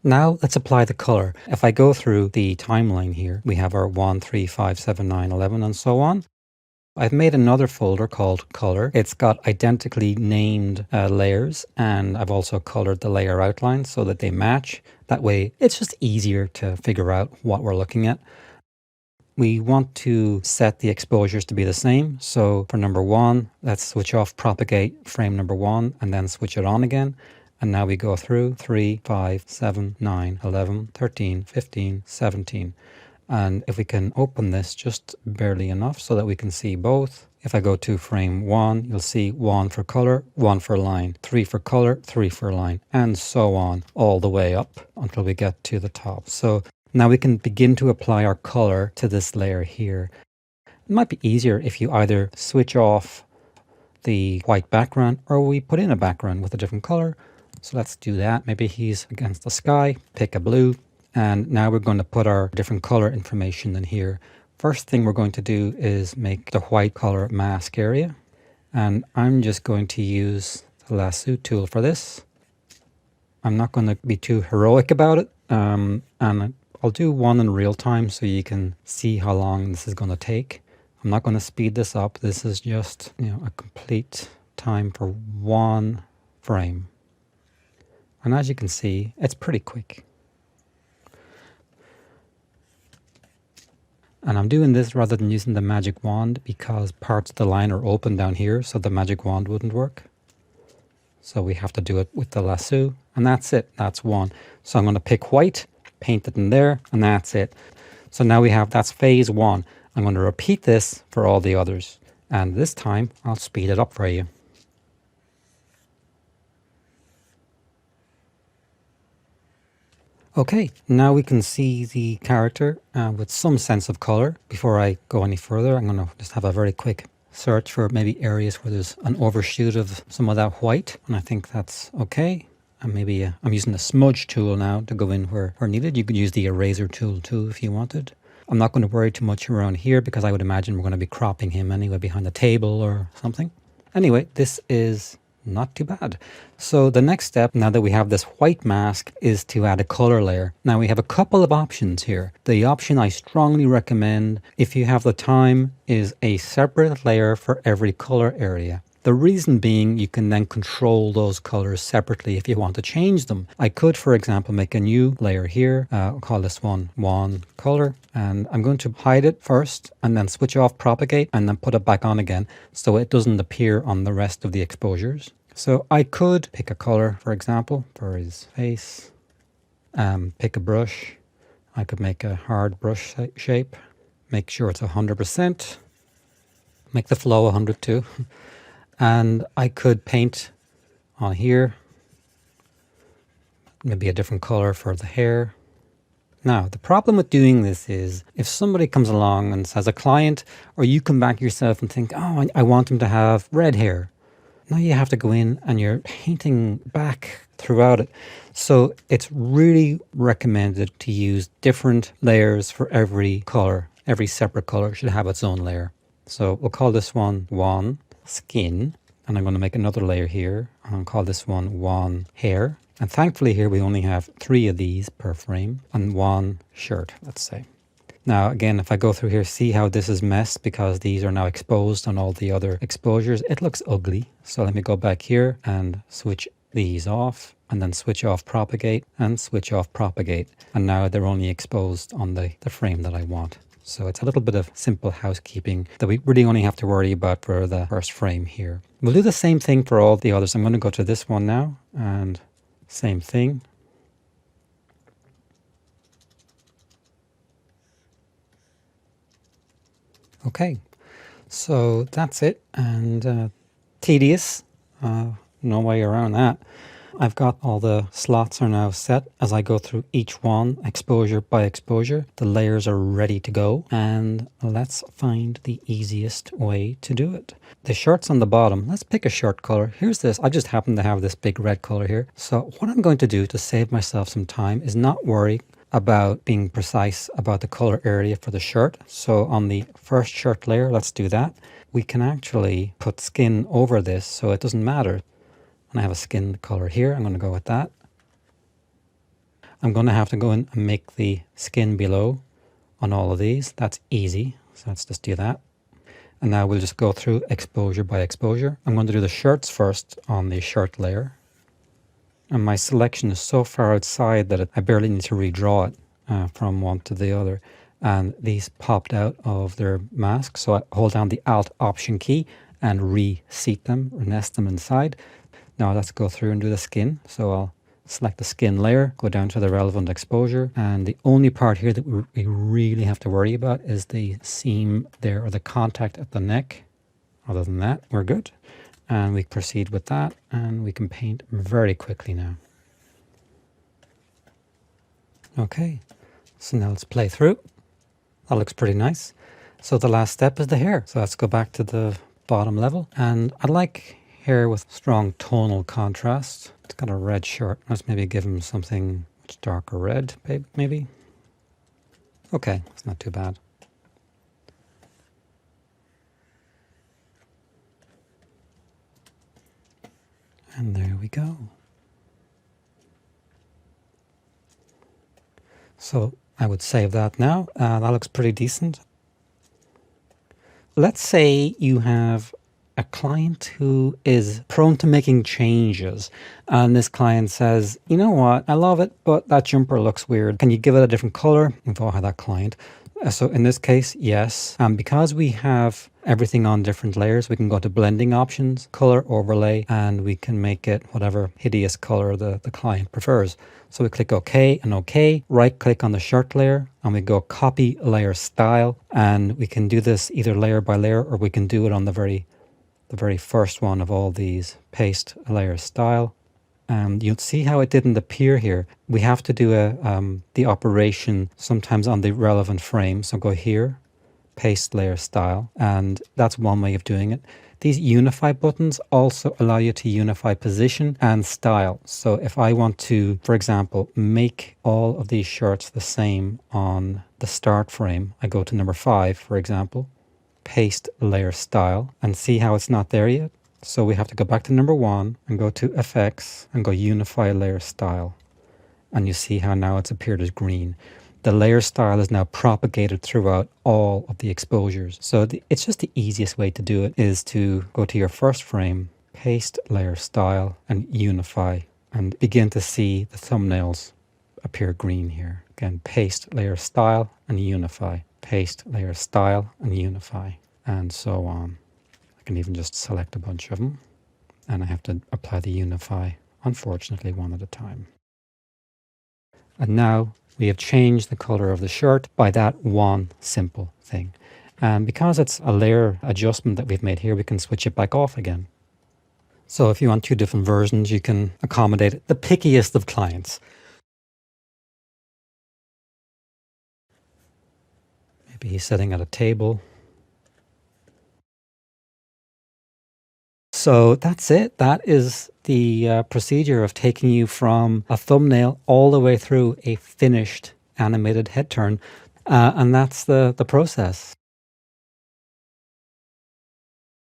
Now let's apply the color. If I go through the timeline here, we have our 1, 3, 5, 7, 9, 11, and so on. I've made another folder called color. It's got identically named layers, and I've also colored the layer outlines so that they match. That way it's just easier to figure out what we're looking at. We want to set the exposures to be the same. So for number 1, let's switch off propagate frame number 1 and then switch it on again. And now we go through 3, 5, 7, 9, 11, 13, 15, 17. And if we can open this just barely enough so that we can see both. If I go to frame 1, you'll see 1 for color, 1 for line, 3 for color, 3 for line, and so on all the way up until we get to the top. So now we can begin to apply our color to this layer here. It might be easier if you either switch off the white background or we put in a background with a different color. So let's do that. Maybe he's against the sky, pick a blue. And now we're going to put our different color information in here. First thing we're going to do is make the white color mask area. And I'm just going to use the lasso tool for this. I'm not going to be too heroic about it. And I'll do one in real time so you can see how long this is going to take. I'm not going to speed this up. This is just, a complete time for one frame. And as you can see, it's pretty quick. And I'm doing this rather than using the magic wand because parts of the line are open down here, so the magic wand wouldn't work. So we have to do it with the lasso, and that's it. That's one. So I'm going to pick white, paint it in there, and that's it. So now that's phase 1. I'm going to repeat this for all the others. And this time I'll speed it up for you. Okay, now we can see the character with some sense of color. Before I go any further, I'm going to just have a very quick search for maybe areas where there's an overshoot of some of that white, and I think that's okay. And maybe I'm using the smudge tool now to go in where needed. You could use the eraser tool too if you wanted. I'm not going to worry too much around here because I would imagine we're going to be cropping him anyway behind the table or something. Anyway, this is not too bad. So the next step, now that we have this white mask, is to add a color layer. Now we have a couple of options here. The option I strongly recommend, if you have the time, is a separate layer for every color area. The reason being, you can then control those colors separately if you want to change them. I could, for example, make a new layer here. I'll call this one color, and I'm going to hide it first and then switch off propagate and then put it back on again so it doesn't appear on the rest of the exposures. So I could pick a color, for example, for his face, pick a brush. I could make a hard brush shape, make sure it's 100%, make the flow 100 too. And I could paint on here, maybe a different color for the hair. Now, the problem with doing this is if somebody comes along and says, a client, or you come back yourself and think, oh, I want him to have red hair. Now you have to go in and you're painting back throughout it. So it's really recommended to use different layers for every color. Every separate color should have its own layer. So we'll call this one skin, and I'm going to make another layer here, and I'll call this one hair. And thankfully here we only have 3 of these per frame, and 1 shirt, let's say. Now again, if I go through here, see how this is messed because these are now exposed on all the other exposures. It looks ugly. So let me go back here and switch these off, and then switch off propagate and switch off propagate. And now they're only exposed on the frame that I want. So it's a little bit of simple housekeeping that we really only have to worry about for the first frame here. We'll do the same thing for all the others. I'm going to go to this one now, and same thing. Okay, so that's it, and tedious, no way around that. I've got all the slots are now set. As I go through each one, exposure by exposure, the layers are ready to go, and let's find the easiest way to do it. The shirt's on the bottom. Let's pick a shirt color. Here's this. I just happen to have this big red color here. So what I'm going to do to save myself some time is not worry about being precise about the color area for the shirt. So on the first shirt layer, let's do that. We can actually put skin over this so it doesn't matter. And I have a skin color here. I'm going to go with that. I'm going to have to go in and make the skin below on all of these. That's easy. So let's just do that. And now we'll just go through exposure by exposure. I'm going to do the shirts first on the shirt layer. And my selection is so far outside that I barely need to redraw it from one to the other. And these popped out of their mask. So I hold down the Alt Option key and reseat them or nest them inside. Now let's go through and do the skin. So I'll select the skin layer, go down to the relevant exposure. And the only part here that we really have to worry about is the seam there, or the contact at the neck. Other than that, we're good. And we proceed with that, and we can paint very quickly now. Okay, so now let's play through. That looks pretty nice. So the last step is the hair. So let's go back to the bottom level. And I like hair with strong tonal contrast. It's got a red shirt. Let's maybe give him something much darker red, maybe. Okay, it's not too bad. And there we go. So I would save that now. That looks pretty decent. Let's say you have a client who is prone to making changes, and this client says, you know what, I love it, but that jumper looks weird. Can you give it a different color? We've all had that client. So in this case, yes. Because we have everything on different layers, we can go to blending options, color overlay, and we can make it whatever hideous color the client prefers. So we click OK and OK, right click on the shirt layer, and we go copy layer style. And we can do this either layer by layer, or we can do it on the very first one of all these, paste layer style. And you'll see how it didn't appear here. We have to do the operation sometimes on the relevant frame. So go here, paste layer style, and that's one way of doing it. These unify buttons also allow you to unify position and style. So if I want to, for example, make all of these shirts the same on the start frame, I go to number 5, for example, paste layer style, and see how it's not there yet. So we have to go back to number 1 and go to effects and go unify layer style. And you see how now it's appeared as green. The layer style is now propagated throughout all of the exposures. So it's just the easiest way to do it is to go to your first frame, paste layer style, and unify, and begin to see the thumbnails appear green here. Again, paste layer style and unify, paste layer style and unify, and so on. I can even just select a bunch of them, and I have to apply the unify, unfortunately, one at a time. And now we have changed the color of the shirt by that one simple thing. And because it's a layer adjustment that we've made here, we can switch it back off again. So if you want 2 different versions, you can accommodate the pickiest of clients. Maybe he's sitting at a table. So that's it. That is the procedure of taking you from a thumbnail all the way through a finished animated head turn. And that's the process.